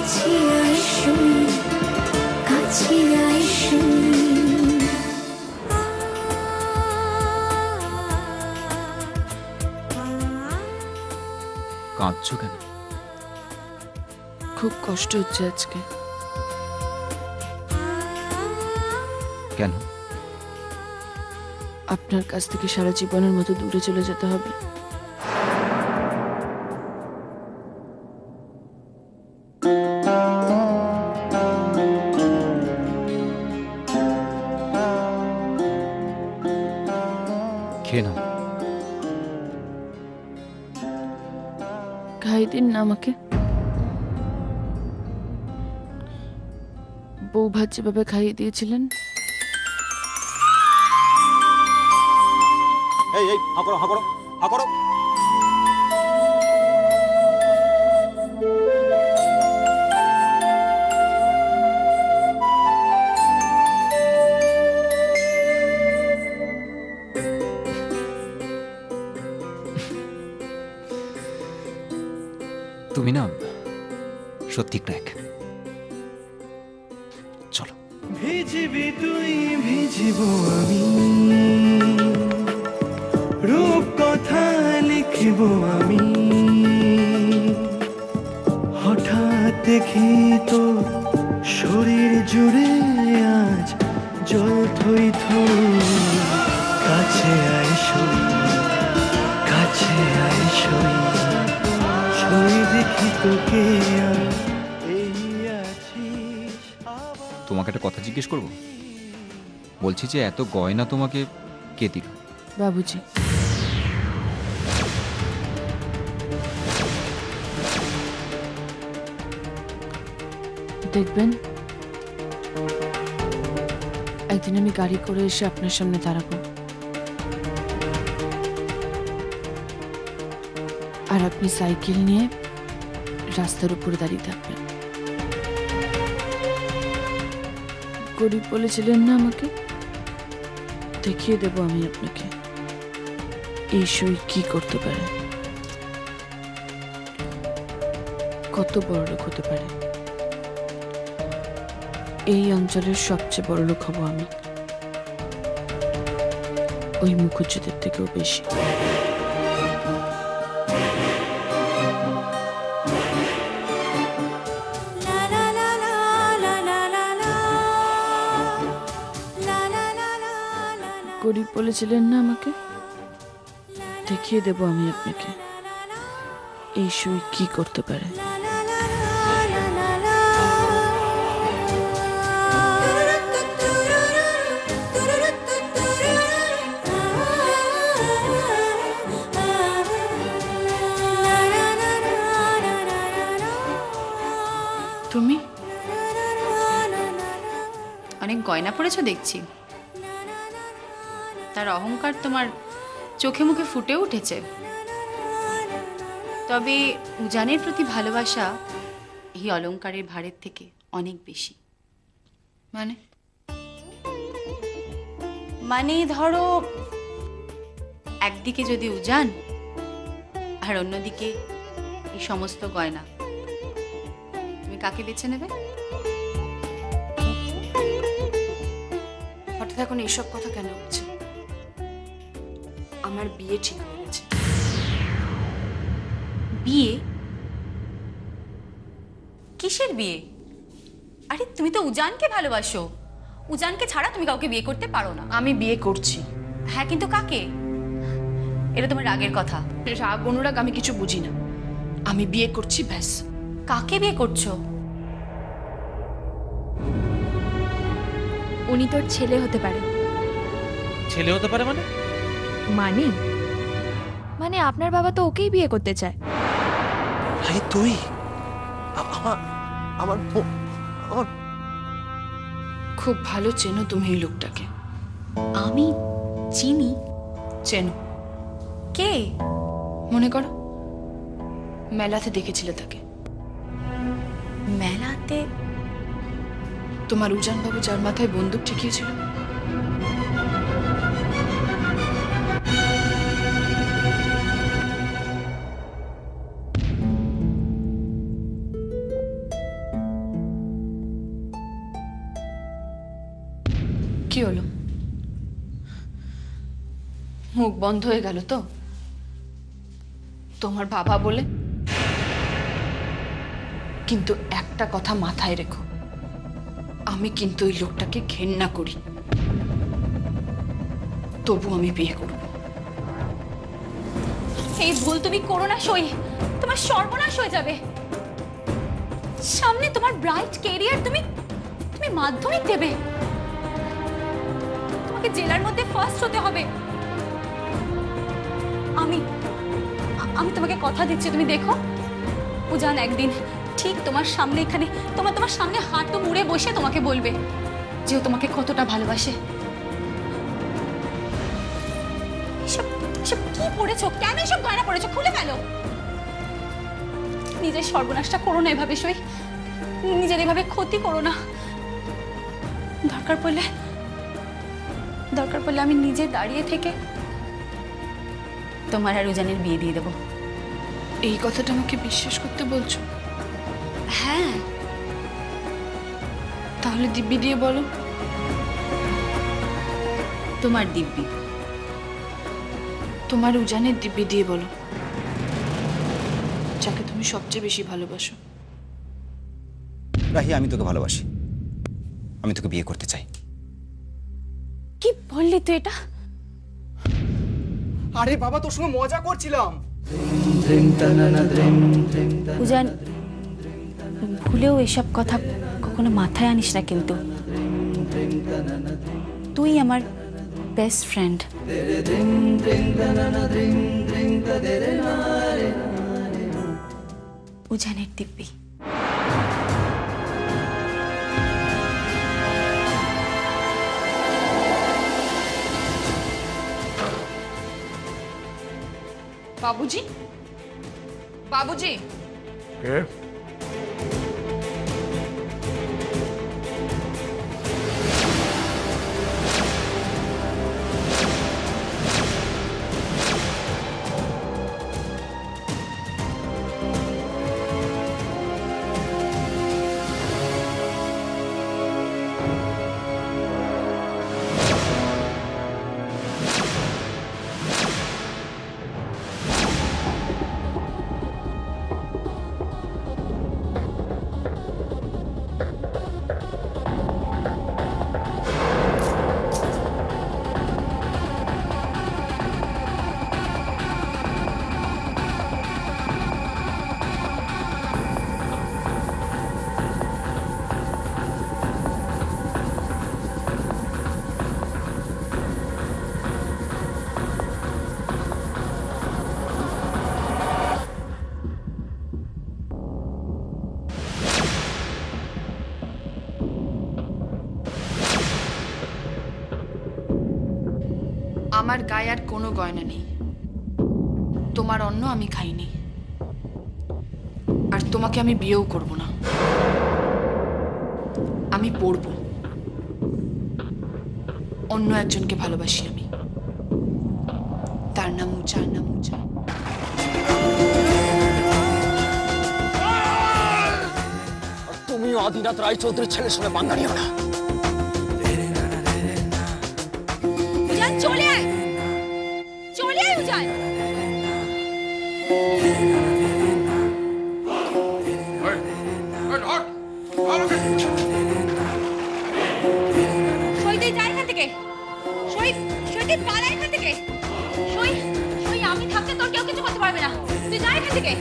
কাছে আয় শুই, কাছে আয় শুই। কাঁদছো কেন? খুব কষ্ট হচ্ছে আজকে। কেন? আপনার কাছ থেকে সারা জীবনের মতো দূরে চলে যেতে হবে। খেয়ে নাও। খাইয়ে দিন না আমাকে। বউ ভাত যেভাবে খাইয়ে দিয়েছিলেন। এই এই হা করো হা করো হা করো। তুমি না সত্যি ক্র্যাক। চলো। ভিজবি তুই ভিজব আমি, রূপ কথা লিখব আমি, হঠাৎ দেখি তো শরীর জুড়ে আজ জল থই থই। কাছে আয় শুই, কাছে আয় শুই, শুই দেখি তোকে আর এই আছিস আবার। তোমাকে একটা কথা জিজ্ঞেস করবো? বলছি যে এত গয়না তোমাকে কে দিল? বাবুজি। দেখবেন একদিন আমি গাড়ি করে এসে আপনার সামনে দাঁড়াবো, আর আপনি সাইকেল নিয়ে রাস্তার উপরে দাঁড়িয়ে থাকবেন। গরিব বলেছিলেন না আমাকে? দেখিয়ে দেব আমি আপনাকে এই সই কি করতে পারে, কত বড় লোক হতে পারে। এই অঞ্চলের সবচেয়ে বড় লোক হব আমি, ওই মুখুজ্জেদের থেকেও বেশি। গরিব বলেছিলেন না আমাকে? দেখিয়ে দেব আমি আপনাকে এই সই কি করতে পারে। তুমি অনেক গয়না পরেছো দেখছি, তার অহংকার তোমার চোখে মুখে ফুটে উঠেছে। তবে উজানের প্রতি ভালোবাসা এই অলংকারের ভারের থেকে অনেক বেশি। মানে ধরো একদিকে যদি উজান আর অন্যদিকে এই সমস্ত গয়না, তুমি কাকে বেছে নেবে? হঠাৎ এখন এইসব কথা কেন হচ্ছে? আমার বিয়ে ঠিক হয়ে গেছে। বিয়ে? কিসের বিয়ে? আরে তুমি তো উজানকে ভালোবাসো, উজানকে ছাড়া তুমি কাউকে বিয়ে করতে পারো না। আমি বিয়ে করছি। হ্যাঁ, কিন্তু কাকে? এটা তোমার রাগের কথা। রাগ অনুরাগ আমি কিছু বুঝি না, আমি বিয়ে করছি ব্যাস। কাকে বিয়ে করছো? উনি তোর ছেলে হতে পারে। ছেলে হতে পারে মানে? মানে আপনার বাবা তো ওকেই বিয়ে করতে চায়। ভাই তুই আমার আমার আমার খুব ভালো চেনো তুমি এই লোকটাকে। আমি চিনি? চেনো? কে? মনে করো মেলাতে দেখেছিলে তাকে। মেলাতে? তোমার উজান বাবু যার মাথায় বন্দুক ঠেকিয়েছিল। কি হলো? মুখ বন্ধ হয়ে গেল তো তোমার বাবা বলে? কিন্তু একটা কথা মাথায় রেখো, আমি কিন্তু ওই লোকটাকে ঘেন্না করি, তবু আমি বিয়ে করব। এই ভুল তুমি করো না সই, তোমার সর্বনাশ হয়ে যাবে। সামনে তোমার ব্রাইট ক্যারিয়ার, তুমি তুমি মাধ্যমিক দেবে, তোমাকে জেলার মধ্যে ফার্স্ট হতে হবে। আমি আমি তোমাকে কথা দিচ্ছি, তুমি দেখো উজান একদিন ঠিক তোমার সামনে এখানে তোমার সামনে হাঁটু মুড়ে বসে তোমাকে বলবে যে ও তোমাকে কতটা ভালোবাসে। এসব কি পড়েছো? কেন এসব গয়না পড়েছো? খুলে ফেলো। নিজের সর্বনাশটা করো না এভাবে সই, নিজের এভাবে ক্ষতি করো না। দরকার পড়লে আমি নিজে দাঁড়িয়ে থেকে তোমার আর উজানের বিয়ে দিয়ে দেবো। এই কথাটা আমাকে বিশ্বাস করতে বলছো? হ্যাঁ। তাহলে দিব্যি দিয়ে বলো। তোমার দিব্যি। তোমার উজানের দিব্যি দিয়ে বলো, যাকে তুমি সবচেয়ে বেশি ভালোবাসো। রাহি, আমি তোকে ভালোবাসি, আমি তোকে বিয়ে করতে চাই। কি বললি তুই এটা? আরে বাবা, তোর সঙ্গে মজা করছিলাম। উজান, ভুলেও এসব কথা কখনো মাথায় আনিস না কিন্তু। তুই আমার বেস্ট ফ্রেন্ড। উজানের দিব্যি। বাবুজি, বাবুজি। কে? আমার গায়ে আর কোনো গয়না নেই, তোমার অন্ন আমি খাইনি, আর তোমাকে আমি বিয়েও করব না। আমি পড়ব, অন্য একজনকে ভালোবাসি আমি, তার নাম উজান। তুমি আদিনাথ রায়চৌধুরীর ছেলের সঙ্গে পাঙ্গা নিও না। উজান চলে আয়, উজান। সই, তুই যা এখান থেকে। সই, তুই পালা এখান থেকে। সই, আমি থাকতে তোর কেউ কিছু করতে পারবে না। তুই যা এখান থেকে।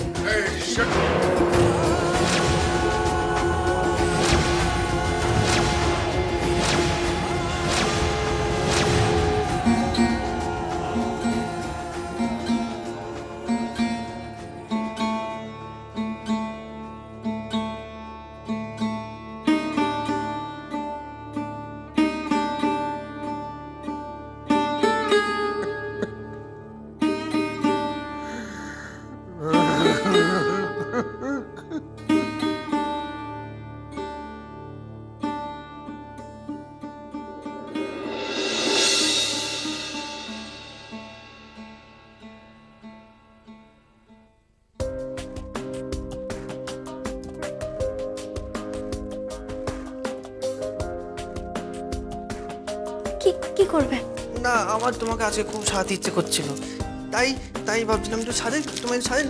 কি করবে? না, আমার তোমাকে আজকে খুব সাজাতে ইচ্ছে করছিল, তাই তাই ভাবছিলাম একটু সাজাই, তোমায় সাজাই।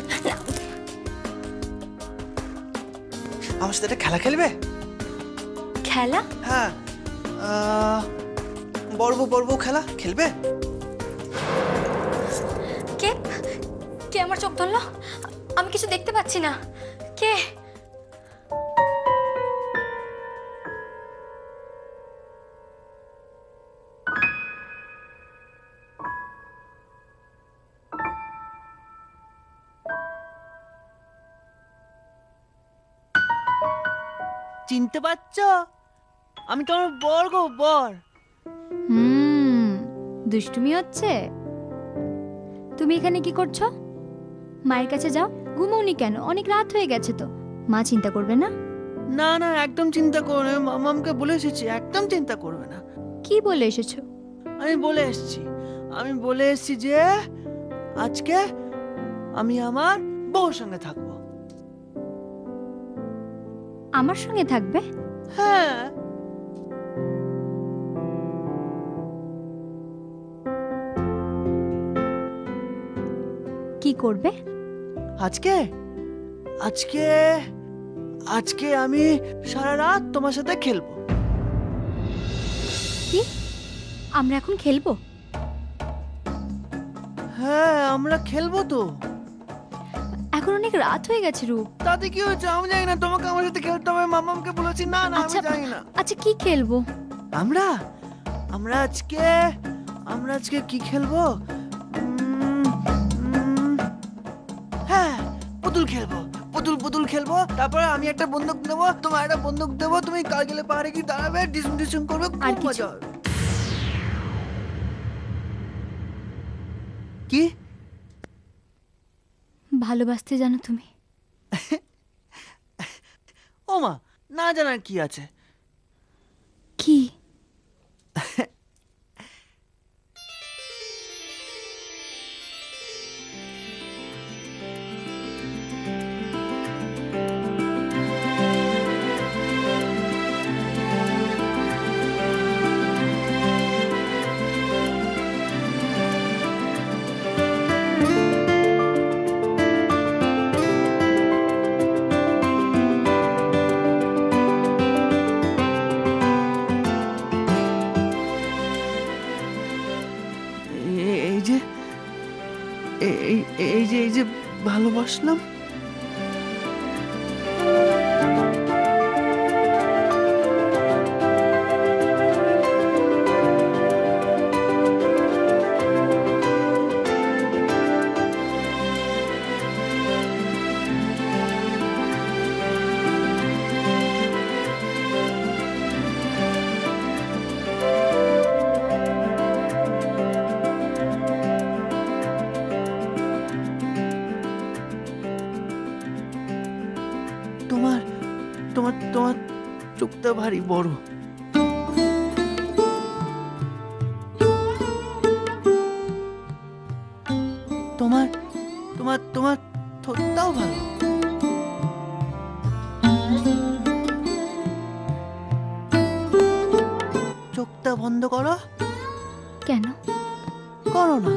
আমার সাথে একটা খেলা খেলবে? খেলা? হ্যাঁ, বর্ব বর্ব খেলা খেলবে? কে কে আমার চোখ ধরলো? আমি কিছু দেখতে পাচ্ছি না। কে? চিনতে পারছো? আমি তোমার বর গো, বর। দুষ্টুমি হচ্ছে? তুমি এখানে কি করছো? মায়ের কাছে যাও। ঘুমোওনি কেন? অনেক রাত হয়ে গেছে তো। মা চিন্তা করবে না? না না, একদম চিন্তা করবে না। মামামকে বলে এসেছি, একদম চিন্তা করবে না। কি বলে এসেছো? আমি বলে এসেছি যে আজকে আমি আমার বউর সঙ্গে থাকবো। আমার সঙ্গে থাকবে? হ্যাঁ। কি করবে আজকে? আজকে আজকে আমি সারা রাত তোমার সাথে খেলবো। কি? আমরা এখন খেলবো? হ্যাঁ, আমরা খেলবো তো। এখন অনেক রাত হয়ে গেছে রূপ। তাতে কি হয়েছে? আমি জানি না, তোমাকে আমার সাথে খেলতে হবে। মামামকে বলেছি। না না, আমি জানি না। আচ্ছা, কি খেলবো আমরা? আমরা আজকে কি খেলবো? হ্যাঁ, পুতুল খেলবো। পুতুল খেলবো। তারপরে আমি একটা বন্দুক নেবো, তোমার একটা বন্দুক দেবো, তুমি কারগিলে পাহাড়ে কি দাঁড়াবে, ডিসুম করবে, খুব মজা হবে। কি ভালোবাসতে জানো তুমি? ও মা, না জানার কি আছে? কি? এই যে ভালোবাসলাম। তোমার চোখটা ভারী বড়। তোমার ঠোঁটটাও ভালো। চোখটা বন্ধ করো। কেন? করো না।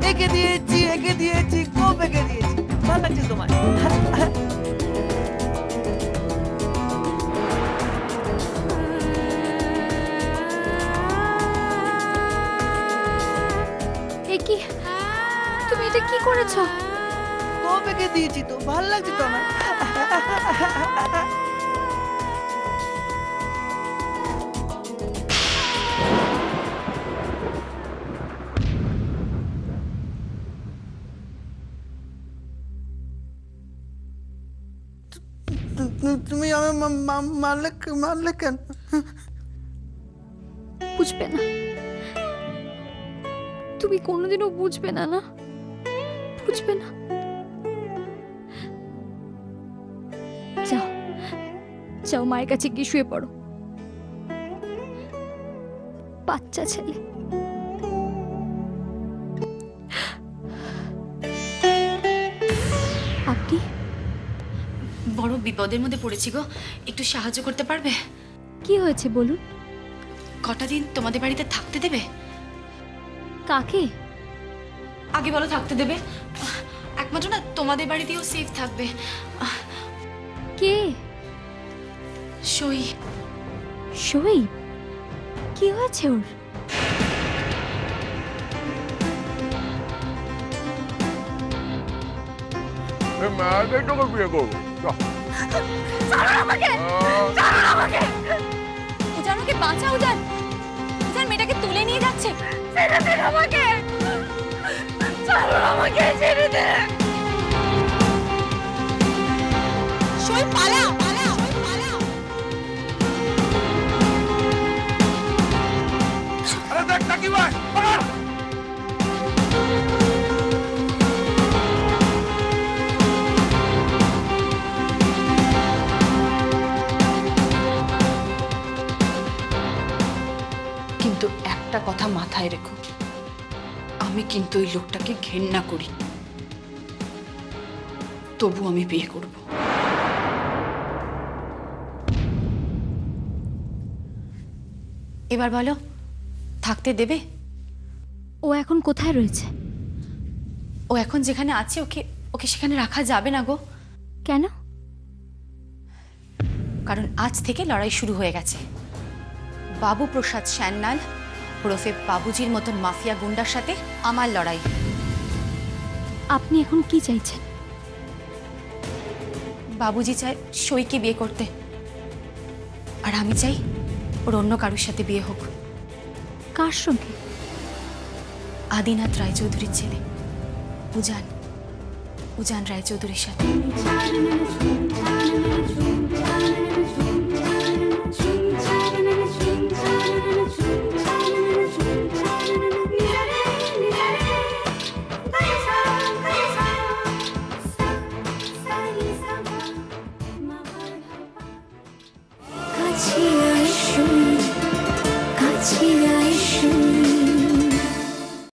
এঁকে দিয়েছি, খুব এঁকে দিয়েছি। ভালো লাগছে তোমার? কি তুমি এটা কি করেছো? তোমাকে দিয়েছি তো, ভালো লাগছে তো আমার। তুমি আমার মারলে কেন? বুঝবে না, তুমি কোনোদিনও বুঝবে না, না বুঝবে না। যাও যাও, মায়ের কাছে গিয়ে শুয়ে পড়ো। বাচ্চা ছেলে। আপনি? বড় বিপদের মধ্যে পড়েছি গো, একটু সাহায্য করতে পারবে? কি হয়েছে বলুন। কটা দিন তোমাদের বাড়িতে থাকতে দেবে? কাকে? আগে বলো থাকতে দেবে। একমাত্র না তোমাদের বাড়িতেও সেফ থাকবে। কে? সই। সই? কি হয়েছে ওর? মেয়েদের তোকে বিয়ে করবো। উজানকে বাঁচা, উজান উজান মেয়েটাকে তুলে নিয়ে যাচ্ছে। ছেড়ে দে আমাকে, ছাড়ো আমাকে, ছেড়ে দে। সই পালা, পালা, সই পালা। আরে দেখ নাকি ভাই, পালা। কিন্তু একটা কথা মাথায় রেখো, আমি কিন্তু ওই লোকটাকে ঘেন্না করি, তবু আমি বিয়ে করব। এবার বলো, থাকতে দেবে? ও এখন কোথায় রয়েছে? ও এখন যেখানে আছে ওকে ওকে সেখানে রাখা যাবে না গো। কেন? কারণ আজ থেকে লড়াই শুরু হয়ে গেছে। বাবু প্রসাদ সান্যাল ওরফে বাবুজির মতন মাফিয়া গুন্ডার সাথে আমার লড়াই। আপনি এখন কি চাইছেন? বাবুজি চায় সইকে বিয়ে করতে, আর আমি চাই ওর অন্য কারোর সাথে বিয়ে হোক। কার সঙ্গে? আদিনাথ রায়চৌধুরীর ছেলে উজান, উজান রায়চৌধুরীর সাথে।